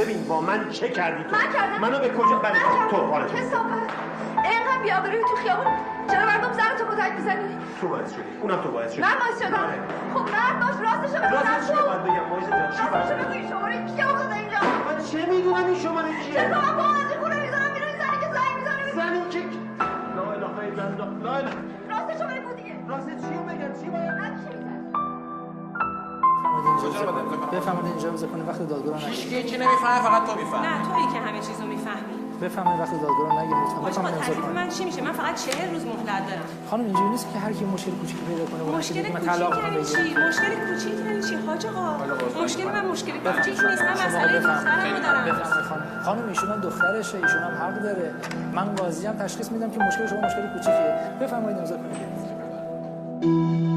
ببین با من چه کردی تو؟ من کردم. منو به کجا بله تو حالا کثافت اینقدر بی‌آبرویی تو خیابون چرا مردم زنتو کتک میزنی؟ تو باعث شدی اونم تو باعث شدی من باعث شدم خب مرد باش راستشو بگو راستش چیه باید بگم معجزه جان چی باید راستشو بگو این شماره کیه افتاده اینجا من چه میدونم این شماره کیه چرا من با از این خونه میذارم بیرون زنی که زنگ میزنه زنی که لا اله الا الله لا اله راستشو بگو دیگه راست چیو بگم چی باید بفهمید اینجا امضا کنه وقت دادگاه رو هیچ کی نمیفهمه فقط تو میفهمی. نه تویی که همه چیزو میفهمی. بفهمید وقت دادگاه رو نگید لطفا باشه با بفهمید امضا تکلیف کنه من چی میشه؟ من فقط 40 روز مهلت دارم. خانم اینجوری نیست که هر کی مشکل کوچیکی پیدا کنه مشکل من کوچیک طلاق یعنی بگیرم چی؟ مشکل کوچیک یعنی چی حاج آقا؟ مشکل من مشکل کوچیک نیست. من مسئله دخترمو دارم. بفهمید خانم ایشون هم دخترشه ایشون هم حق داره من قاضی ام تشخیص میدم که مشکل شما مشکل کوچیکیه بفرمایید امضا کنید